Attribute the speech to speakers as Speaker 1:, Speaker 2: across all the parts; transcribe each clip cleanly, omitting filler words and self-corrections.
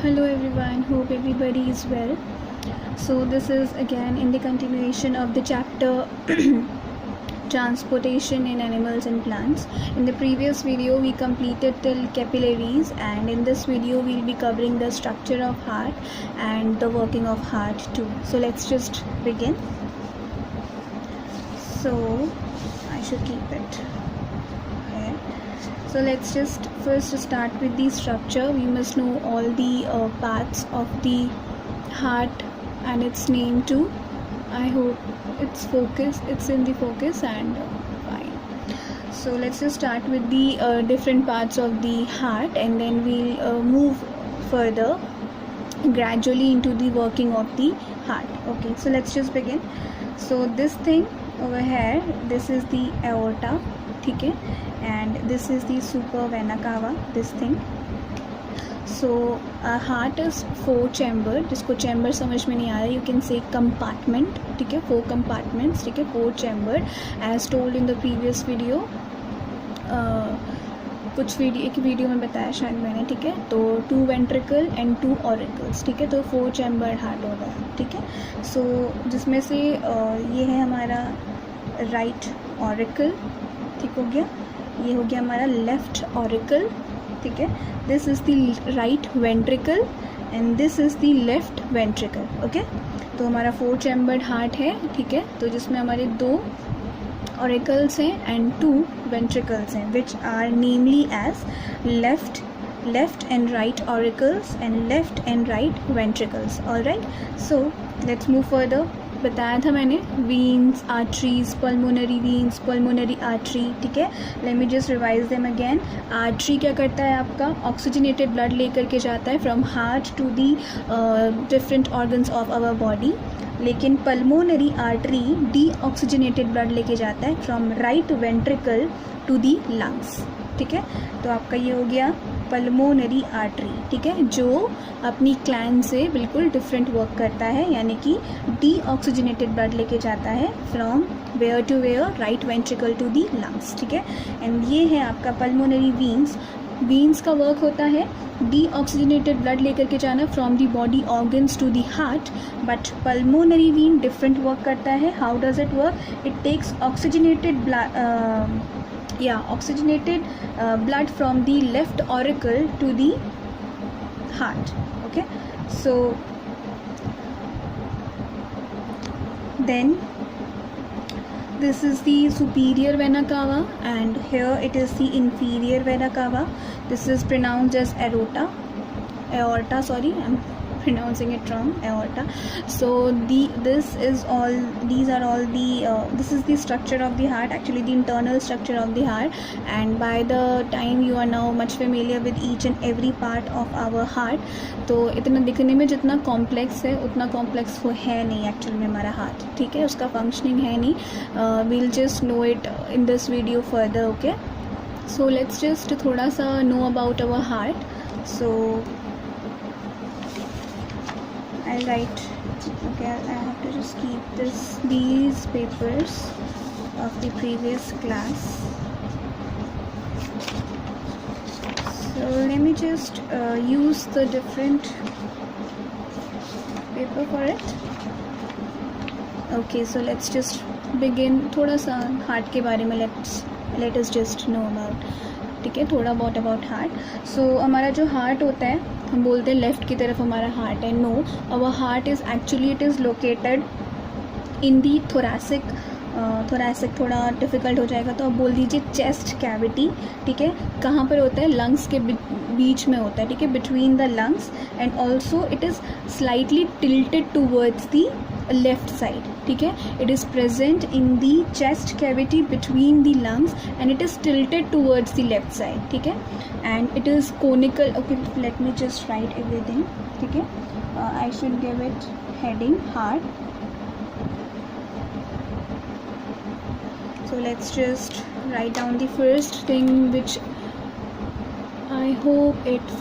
Speaker 1: Hello everyone, hope everybody is well. So this is again in the continuation of the chapter transportation in animals and plants. In the previous video we completed till capillaries, and in this video we'll be covering the structure of heart and the working of heart too. So let's just begin. So I should keep it here. So let's just first start with the structure. We must know all the parts of the heart and its name too. I hope it's in the focus and fine. So let's just start with the different parts of the heart, and then we'll move further gradually into the working of the heart. Okay, so let's just begin. So this thing over here, this is the aorta, okay, and this is the supra vena cava, this thing. So heart is 4 chamber, जिसको chamber समझ में नहीं आ रहा है, you can say compartment, ठीक है, 4 compartments, ठीक है, 4 chamber as told in the previous video. एक वीडियो में बताया शायद मैंने, ठीक है. तो 2 वेंट्रिकल एंड 2 ऑरिकल्स, ठीक है, तो 4 चैम्बर हार्ट हो गया, ठीक है. सो जिसमें से ये है हमारा राइट ऑरिकल, ठीक हो गया. ये हो गया हमारा लेफ्ट ऑरिकल, ठीक है. This is the right ventricle and this is the left ventricle. Okay, तो हमारा 4 चैम्बर्ड हार्ट है, ठीक है, तो जिसमें हमारे 2 ऑरिकल्स हैं एंड 2 वेंट्रिकल्स हैं, which are namely as left and right auricles and left and right ventricles. Alright, so let's move further. बताया था मैंने veins, arteries, pulmonary veins, pulmonary artery, ठीक है. Let me just revise them again. Artery क्या करता है, आपका oxygenated blood लेकर के जाता है from heart to the different organs of our body. लेकिन pulmonary artery deoxygenated blood लेके जाता है from right ventricle to the lungs, ठीक है. तो आपका ये हो गया पल्मोनरी आर्टरी, ठीक है, जो अपनी क्लैन से बिल्कुल डिफरेंट वर्क करता है, यानी कि डी ऑक्सीजनेटेड ब्लड लेके जाता है from where to where, right ventricle to the lungs, ठीक है. एंड ये है आपका पल्मोनरी वीन्स. वीन्स का वर्क होता है डी ऑक्सीजनेटेड ब्लड लेकर के जाना from the body organs to the heart, but pulmonary vein different work करता है. How does it work? It takes oxygenated blood from the left auricle to the heart. Okay, so then this is the superior vena cava and here it is the inferior vena cava. This is pronounced as aorta, sorry, I'm pronouncing it wrong, aorta. So this is the structure of the heart, actually the internal structure of the heart. And by the time you are now much familiar with each and every part of our heart, तो इतना दिखने में जितना complex है उतना complex वो है नहीं एक्चुअल में हमारा हार्ट, ठीक है, उसका फंक्शनिंग है नहीं. We'll just know it in this video further. Okay, so let's just थोड़ा सा know about our heart. So I'll write, okay, I have to just keep these papers of the previous class. So let me just use the different paper for it. Okay, so let's just begin. थोड़ा सा heart के बारे में let us just know about, ठीक है, थोड़ा बहुत about heart. सो हमारा जो हार्ट होता है, हम बोलते हैं लेफ़्ट की तरफ हमारा हार्ट है. No, our heart is actually it is located in the thoracic थोड़ा डिफ़िकल्ट हो जाएगा तो आप बोल दीजिए चेस्ट कैविटी, ठीक है. कहाँ पर होता है? लंग्स के बीच में होता है, ठीक है, between the lungs. And also it is slightly tilted towards the left side, ठीक है. It is present in the chest cavity between the lungs and it is tilted towards the left side, ठीक है. And it is conical. Okay, late me just right everything, ठीक है. I should give it heading heart. So let's just write down the first thing, which I hope it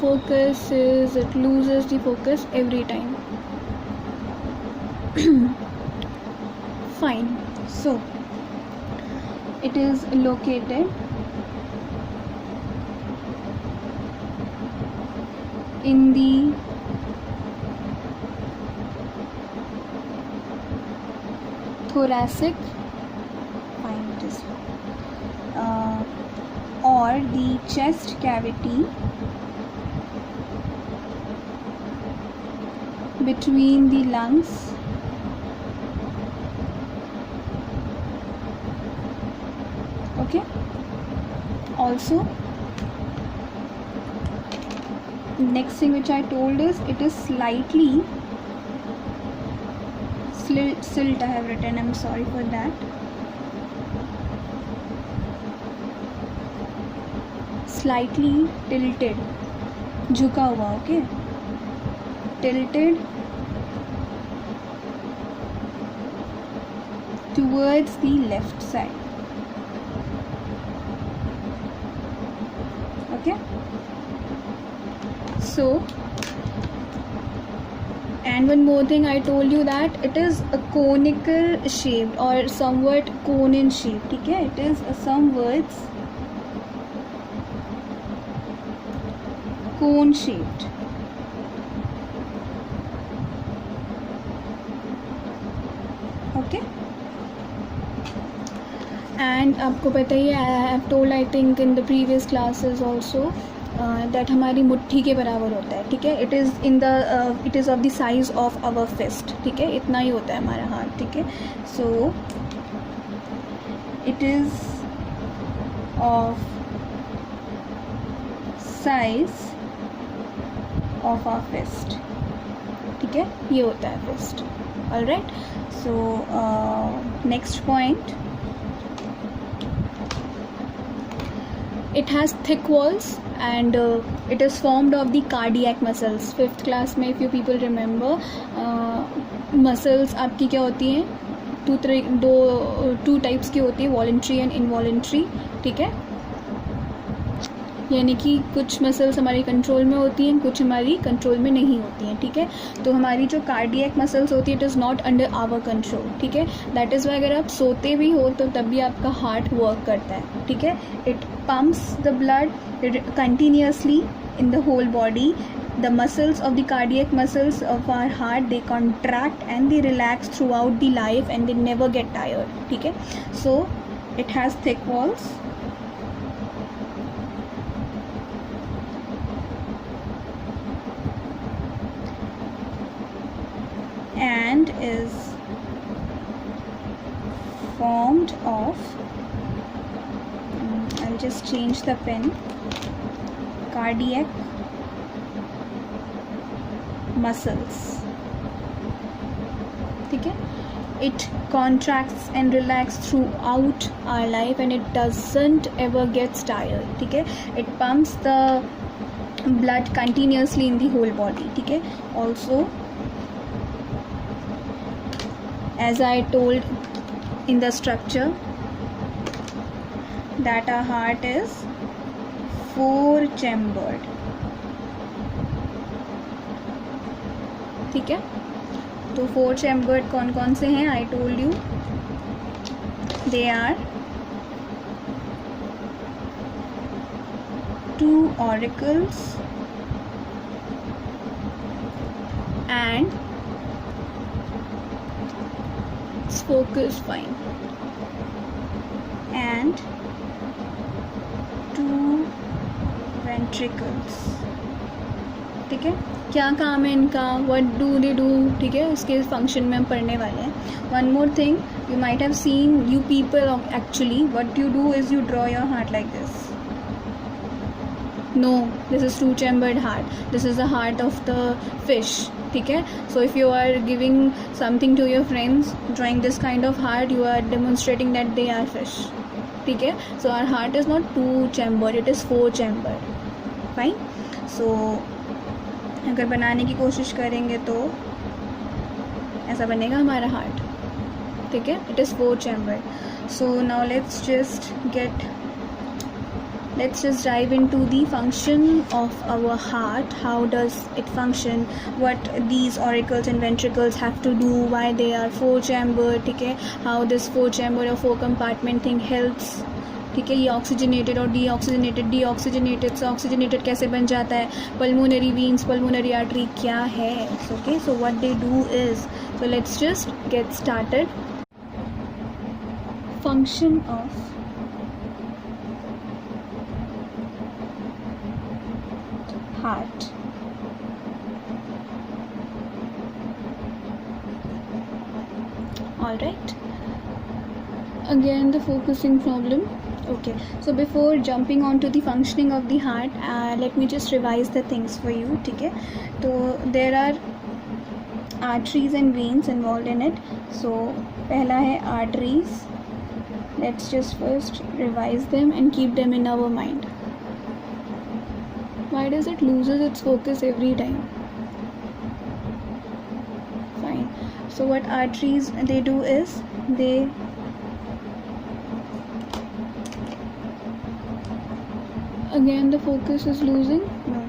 Speaker 1: loses the focus every time. Fine. So it is located in the thoracic, fine, it is, or the chest cavity between the lungs okay. Also, next thing which I told is it is slightly silt I have written, I'm sorry for that. Slightly tilted, झुका हुआ, okay, tilted towards the left side, okay. So, and one more thing, I told you that it is a conical shaped or somewhat cone in shape, ठीक है, it is somewhat cone shaped, okay. And आपको पता ही है, I have told I think in the previous classes also that हमारी मुट्ठी के बराबर होता है, ठीक है. It is of the size of our fist, ठीक है, इतना ही होता है हमारा हाथ, ठीक है. So it is of size of our fist, ठीक है, ये होता है fist. Alright. So next point, it has thick walls and it is formed of the cardiac muscles. 5th class में if you people remember, muscles आपकी क्या होती हैं, टू टाइप्स की होती है, वॉलंट्री एंड इनवॉलंट्री, ठीक है. यानी कि कुछ मसल्स हमारी कंट्रोल में होती हैं, कुछ हमारी कंट्रोल में नहीं होती हैं, ठीक है. तो हमारी जो कार्डियक मसल्स होती है it is not under our control, ठीक है. दैट इज़ वाई अगर आप सोते भी हो तो तब भी आपका हार्ट वर्क करता है, ठीक है. It pumps the blood continuously in the whole body. The muscles of the cardiac muscles of our heart, they contract and they relax throughout the life and they never get tired, ठीक है. So it has thick walls and is formed of, I'll just change the pen, cardiac muscles, ठीक है. It contracts and relaxes throughout our life and it doesn't ever gets tired, ठीक है. It pumps the blood continuously in the whole body, ठीक है. Also, as I told in the structure that our heart is 4 chambered, ठीक है. तो 4 chambered कौन कौन से हैं, I told you they are 2 auricles and focus, fine, and 2 ventricles, ठीक है. क्या काम है इनका, व्हाट डू दे डू, ठीक है, इसके फंक्शन में हम पढ़ने वाले हैं. One more thing, you might have seen you people actually what you do is you draw your heart like this. No, this is 2 chambered heart. This is the heart of the fish, ठीक है. So if you are giving something to your friends drawing this kind of heart, you are demonstrating that they are fish, ठीक है. So our heart is not 2 chambered, it is 4 chambered, fine. So अगर बनाने की कोशिश करेंगे तो ऐसा बनेगा हमारा हार्ट, ठीक है. It is 4 chambered. So now let's just dive into the function of our heart. How does it function, what these auricles and ventricles have to do, why they are 4 chambered, ठीक है. How this 4 chamber or 4 compartment thing helps, ठीक है. ये oxygenated और deoxygenated से oxygenated कैसे बन जाता है, पल्मोनरी वीन्स, पल्मोनरी आर्टरी क्या है. Okay, so what they do is, so let's just get started. function of heart. All right, again the focusing problem. Okay, so before jumping on to the functioning of the heart, let me just revise the things for you. ठीक है, तो there are arteries and veins involved in it. So पहला है arteries. Let's just first revise them and keep them in our mind. Why does it loses its focus every time? Fine. So what arteries they do is they again the focus is losing. No.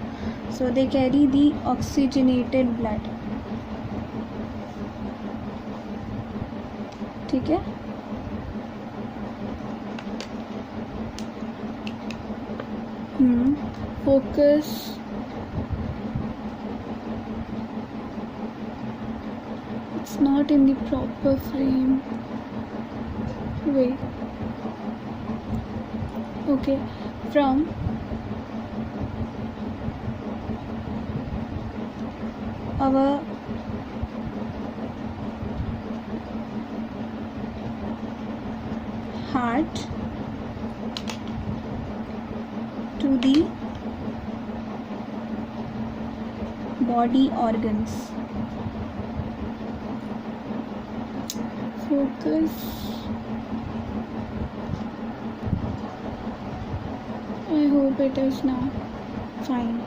Speaker 1: So they carry the oxygenated blood. ठीक है, focus it's not in the proper frame. Wait, okay, from our heart to the body organs. Focus. I hope it is now. Fine.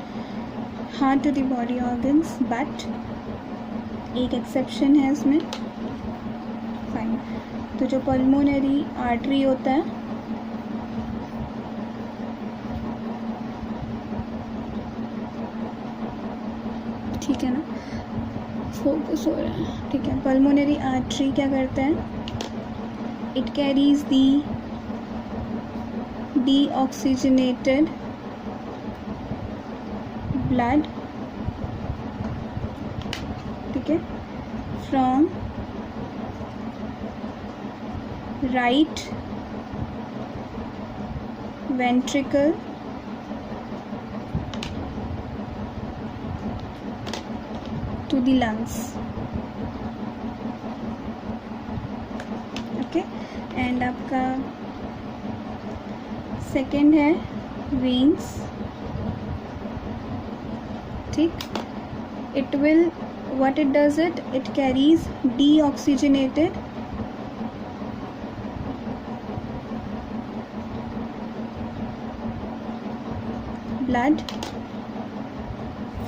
Speaker 1: Heart to the body organs, but एक exception है इसमें. Fine. तो जो pulmonary artery होता है ठीक है ना, फोकस हो रहा है. ठीक है, पल्मोनरी आर्टरी क्या करता है? It carries the deoxygenated blood, ठीक है, from right ventricle to the lungs. Okay, and आपका सेकेंड है वेन्स. ठीक, it will what it does it carries deoxygenated blood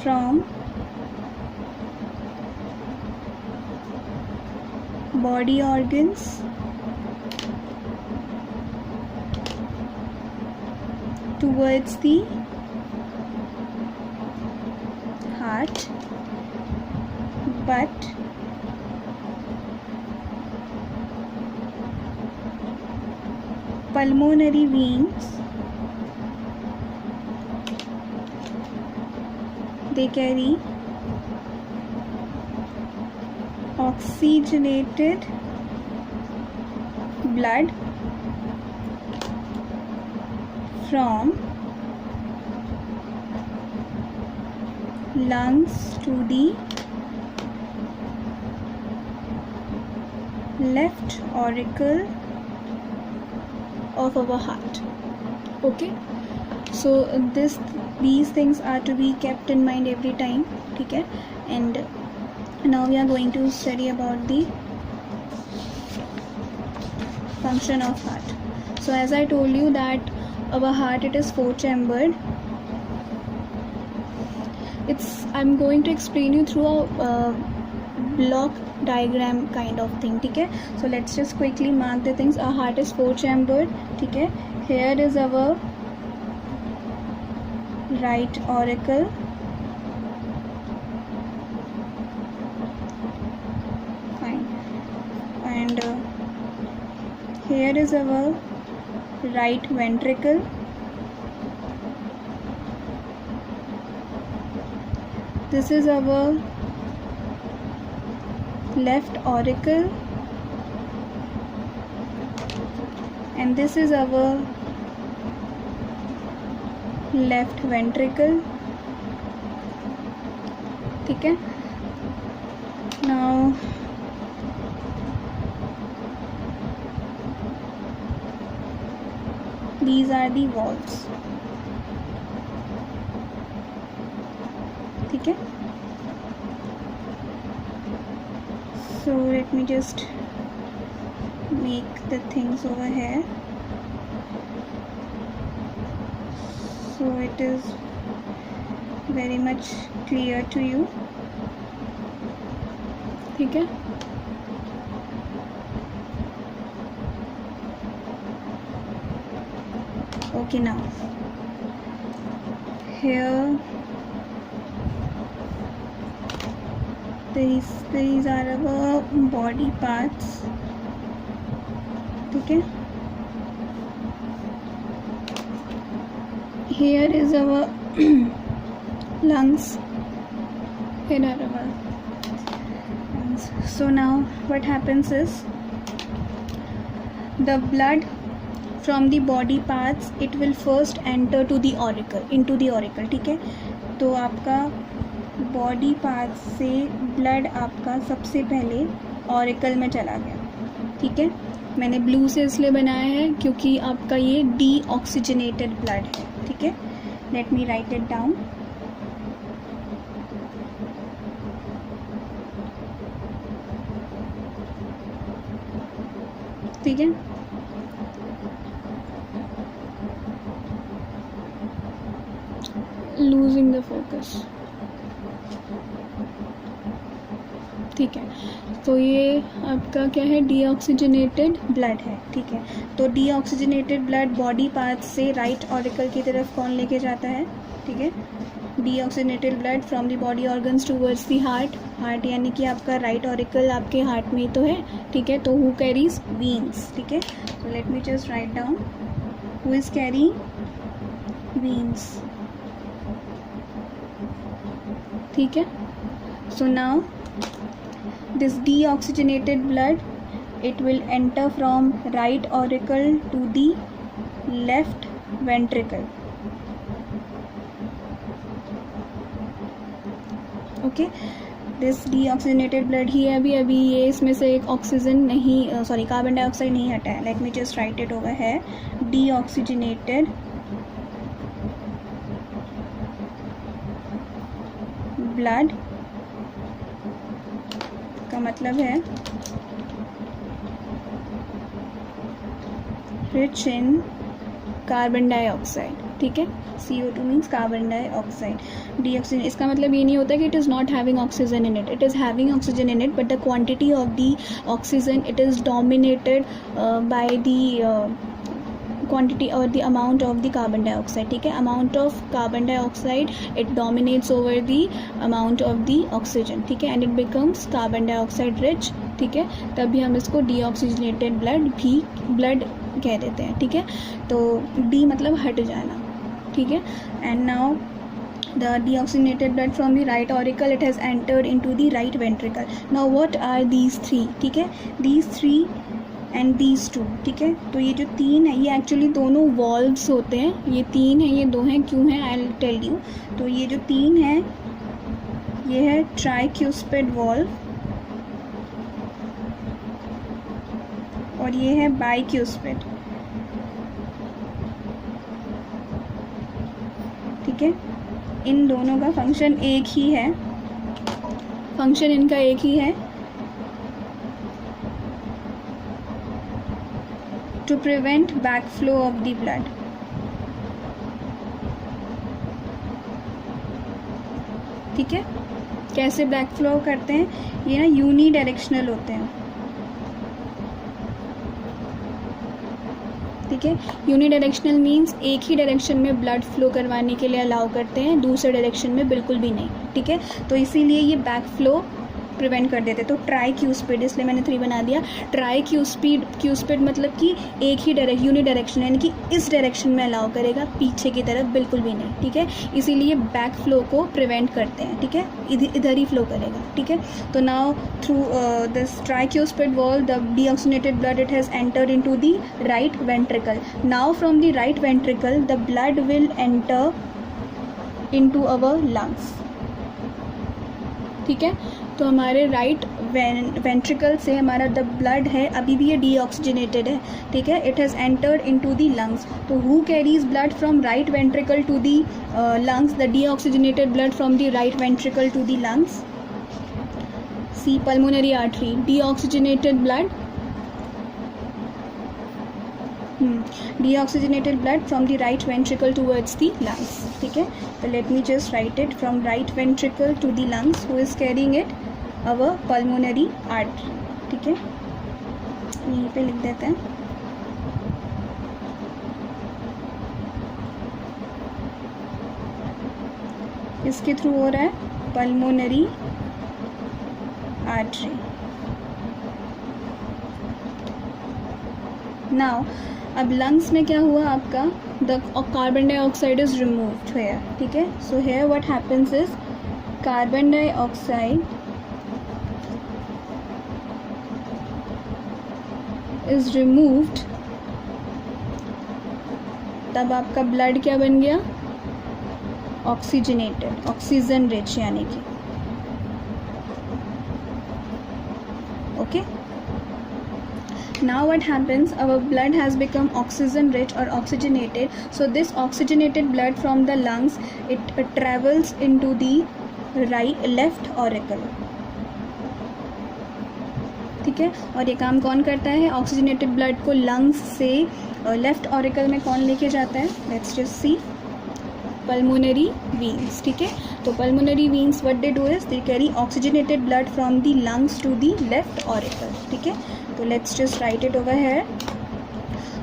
Speaker 1: from body organs towards the heart, but pulmonary veins they carry oxygenated blood from lungs to the left auricle of our heart. Okay, so these things are to be kept in mind every time. ठीक है, and now we are going to study about the function of heart. So as I told you that our heart, it is 4 chambered. I'm going to explain you through a block diagram kind of thing. ठीक है, so let's just quickly mark the things. Our heart is 4 chambered. ठीक है, here is our right auricle, fine, and here is our right ventricle, this is our left auricle, and this is our left ventricle. ठीक है, now these are the valves. ठीक है, so let me just make the things over here so it is very much clear to you. ठीक है, okay, now here these are our body parts. ठीक है, here is our lungs, here are our lungs. So now what happens is the blood from the body parts, it will first enter to the auricle, into the auricle. ठीक है, तो आपका body part से blood आपका सबसे पहले auricle में चला गया. ठीक है, मैंने ब्लू से इसलिए बनाया है क्योंकि आपका ये डीऑक्सीजनेटेड ब्लड है. ठीक है, let me right it down. ठीक है, लूजिंग द फोकस. ठीक है, तो ये आपका क्या है, डीऑक्सीजनेटेड ब्लड है. ठीक है, तो डीऑक्सीजनेटेड ब्लड बॉडी पार्ट से राइट ऑरिकल की तरफ कौन लेके जाता है. ठीक है, deoxygenated blood from the body organs towards the heart. Heart यानी कि आपका राइट ऑरिकल आपके हार्ट में तो है. ठीक है, तो हु कैरीज वीन्स. ठीक है, तो let me just write down who is carrying veins. ठीक है, so now this deoxygenated blood, it will enter from right auricle to the left ventricle. Okay, this deoxygenated blood ही अभी ये इसमें से एक ऑक्सीजन नहीं, सॉरी कार्बन डाइऑक्साइड नहीं हटा है. Let me just write it over है. deoxygenated blood का मतलब है रिच इन कार्बन डाइऑक्साइड. ठीक है, CO2 मीन्स कार्बन डाइऑक्साइड. डीऑक्सीजन, इसका मतलब ये नहीं होता कि it is not having oxygen in it. It is having oxygen in it, but the quantity of the oxygen it is dominated by the quantity or the amount of the carbon dioxide. ठीक है, amount of carbon dioxide it dominates over the amount of the oxygen. ठीक है, and it becomes carbon dioxide rich. ठीक है, तभी हम इसको deoxygenated blood कह देते हैं. ठीक है, तो D मतलब हट जाना. ठीक है, and now the deoxygenated blood from the right auricle, it has entered into the right ventricle. Now what are these three? ठीक है, these three and these two. ठीक है, तो ये जो तीन है ये एक्चुअली दोनों वॉल्व्स होते हैं. ये तीन है, ये दो हैं, क्यों है आई विल टेल यू. तो ये जो तीन है ये है ट्राइक्यूस्पिड वॉल्व और ये है बाइक्यूस्पिड. ठीक है, इन दोनों का फंक्शन एक ही है. फंक्शन इनका एक ही है, to prevent backflow of the blood. ठीक है, कैसे बैकफ्लो करते हैं, ये ना यूनी डायरेक्शनल होते हैं. ठीक है, यूनी डायरेक्शनल मीन्स एक ही डायरेक्शन में ब्लड फ्लो करवाने के लिए अलाउ करते हैं, दूसरे डायरेक्शन में बिल्कुल भी नहीं. ठीक है, तो इसीलिए ये बैकफ्लो प्रिवेंट कर देते। तो ट्राई क्यूस्पिड, इसलिए मैंने 3 बना दिया। ट्राई क्यूस्पिड मतलब कि एक ही यूनि डायरेक्शन, यानी कि इस डायरेक्शन में अलाउ करेगा, पीछे की तरफ बिल्कुल भी नहीं, ठीक है। इसीलिए बैक फ्लो को प्रिवेंट करते हैं, ठीक है, इधर ही फ्लो करेगा, ठीक है। तो now through this tricuspid wall the deoxygenated blood it has entered into the right ventricle. Now from the right ventricle the blood will enter into our lungs, ठीक है। तो हमारे राइट वेंट्रिकल से हमारा द ब्लड है, अभी भी ये डीऑक्सीजनेटेड है, ठीक है। It has entered into the lungs. तो who carries blood from right ventricle to the lungs, the deoxygenated blood from the right ventricle to the lungs? See, pulmonary artery. Deoxygenated blood, deoxygenated blood from the right ventricle towards the lungs, ठीक है। तो let me just write it, from right ventricle to the lungs, who is carrying it? our pulmonary artery, ठीक है। यहीं पे लिख देते हैं। इसके थ्रू हो रहा है पल्मोनरी आर्टरी। नाउ अब लंग्स में क्या हुआ आपका, the carbon dioxide is removed here, ठीक है। So here what happens is carbon dioxide is removed, तब आपका ब्लड क्या बन गया? ऑक्सीजनेटेड, ऑक्सीजन रिच, यानी कि okay. Now what happens, our blood has become oxygen rich or oxygenated. So this oxygenated blood from the lungs, it travels into the left auricle, ठीक है। और ये काम कौन करता है? ऑक्सीजनेटेड ब्लड को लंग्स से लेफ्ट ऑरिकल में कौन लेके जाता है? Let's just see, pulmonary veins, ठीक है। तो pulmonary veins what they do is they carry oxygenated blood from the lungs to the left auricle, ठीक है। तो let's just write it over here,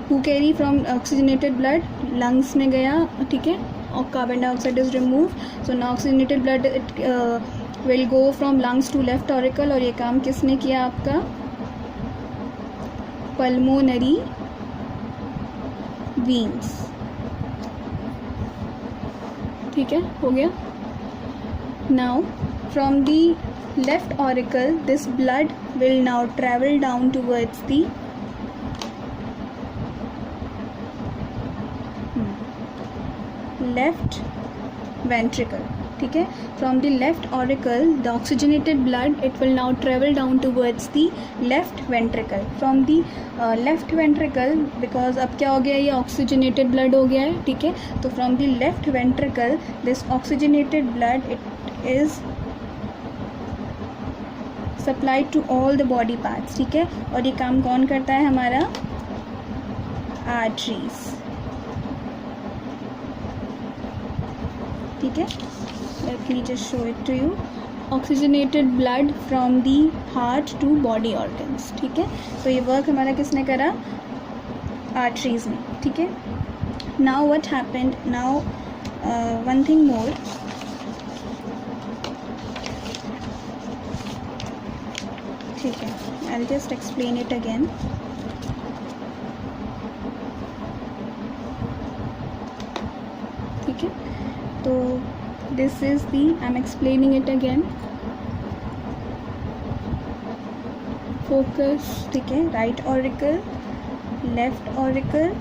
Speaker 1: who carry from oxygenated blood, lungs में गया, ठीक है, और carbon dioxide is remove. So now oxygenated blood it will go from lungs to left auricle, और ये काम किसने किया? आपका पल्मोनरी वीन्स, ठीक है, हो गया। Now from the left auricle this blood will now travel down towards the left ventricle, ठीक है। from the left auricle the oxygenated blood it will now travel down towards the left ventricle, from the left ventricle, because अब क्या हो गया? ये oxygenated blood हो गया है, ठीक है। तो from the left ventricle this oxygenated blood it is supplied to all the body parts, ठीक है। और ये काम कौन करता है? हमारा आर्टरीज, ठीक है। Let me just show it to you, oxygenated blood from the heart to body organs, ठीक है। तो ये वर्क हमारा किसने करा? आर्टरीज ने, ठीक है। Now what happened, now one thing more, ठीक है। I will just explain it again, ठीक है। तो this is the, I am explaining it again, focus, ठीक है। Right auricle, left auricle,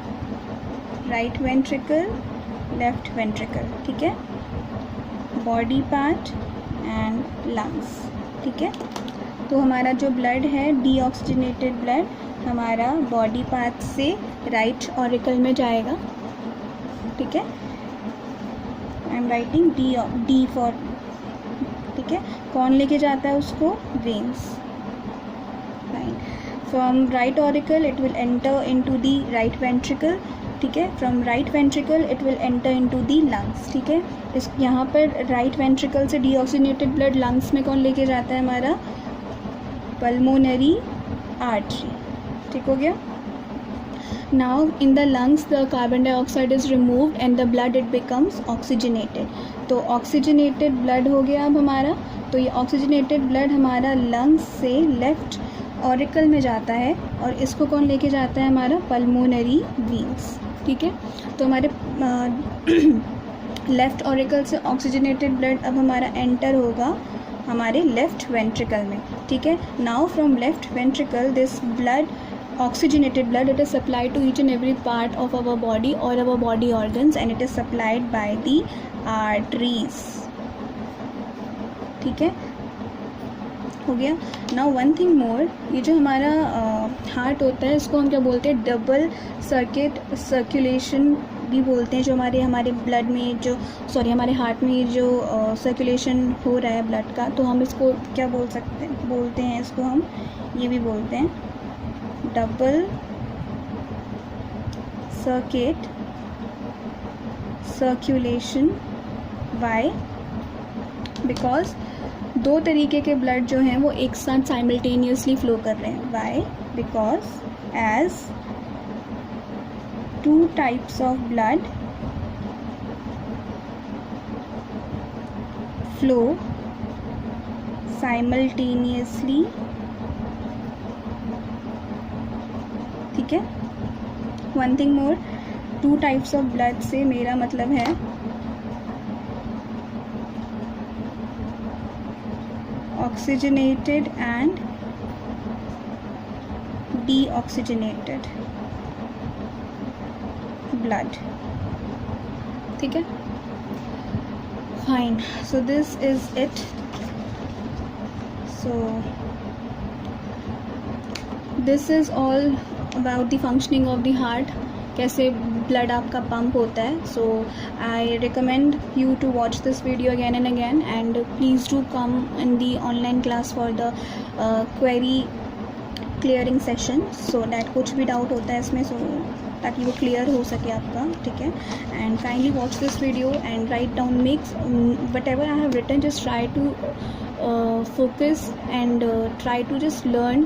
Speaker 1: right ventricle, left ventricle, ठीक है, बॉडी पार्ट एंड लंग्स, ठीक है। तो हमारा जो ब्लड है डीऑक्सीजनेटेड ब्लड हमारा बॉडी पार्ट से राइट ऑरिकल में जाएगा, ठीक है। I am writing D for, ठीक है। कौन लेके जाता है उसको? Veins, fine. From right auricle it will enter into the right ventricle, ठीक है। From right ventricle it will enter into the lungs, ठीक है। इस यहाँ पर राइट वेंट्रिकल से डीऑक्सीजनेटेड ब्लड लंग्स में कौन लेके जाता है? हमारा पल्मोनरी आर्टरी, ठीक हो गया। Now in the lungs the carbon dioxide is removed and the blood it becomes oxygenated. तो ऑक्सीजनेटेड ब्लड हो गया अब हमारा. तो ये ऑक्सीजनेटेड ब्लड हमारा लंग्स से लेफ्ट ऑरिकल में जाता है और इसको कौन लेके जाता है, हमारा पल्मोनरी वीन्स. ठीक है, तो हमारे लेफ़्ट ऑरिकल से ऑक्सीजनेटेड ब्लड अब हमारा एंटर होगा हमारे लेफ़्ट वेंट्रिकल में. ठीक है, now from left ventricle this blood, oxygenated blood, it is supplied to each and every part of our body or our body organs and it is supplied by the arteries. ठीक है, हो गया. Now one thing मोर, ये जो हमारा heart होता है इसको हम क्या बोलते हैं, डबल सर्किट सर्कुलेशन भी बोलते हैं. जो हमारे ब्लड में जो हमारे हार्ट में जो सर्कुलेशन हो रहा है ब्लड का, तो हम इसको क्या बोलते हैं इसको हम ये भी बोलते हैं double circuit circulation. Why? Because दो तरीके के ब्लड जो हैं वो एक साथ साइमल्टेनियसली फ्लो कर रहे हैं. Why? Because as two types of blood flow simultaneously. ठीक है, one thing more, two types of blood से मेरा मतलब है ऑक्सीजनेटेड एंड डीऑक्सीजनेटेड ब्लड. ठीक है, fine. So this is it. So this is all about the functioning of the heart, कैसे blood आपका पंप होता है. So I recommend you to watch this video again and again and please do come in the online class for the query clearing session, so that कुछ भी doubt होता है इसमें ताकि वो क्लियर हो सके आपका. ठीक है, and kindly watch this video and write down, makes whatever I have written, just try to focus and try to just learn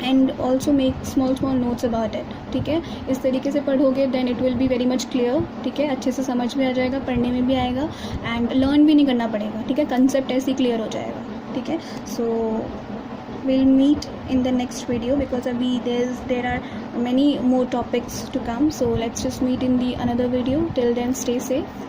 Speaker 1: and also make small notes about it. ठीक है, इस तरीके से पढ़ोगे then it will be very much clear. ठीक है, अच्छे से समझ में आ जाएगा, पढ़ने में भी आएगा एंड लर्न भी नहीं करना पड़ेगा. ठीक है, कंसेप्ट ऐसे ही क्लियर हो जाएगा. ठीक है, सो we'll meet in the next video because there are many more topics to come, so let's just meet in the another video. Till then, stay safe.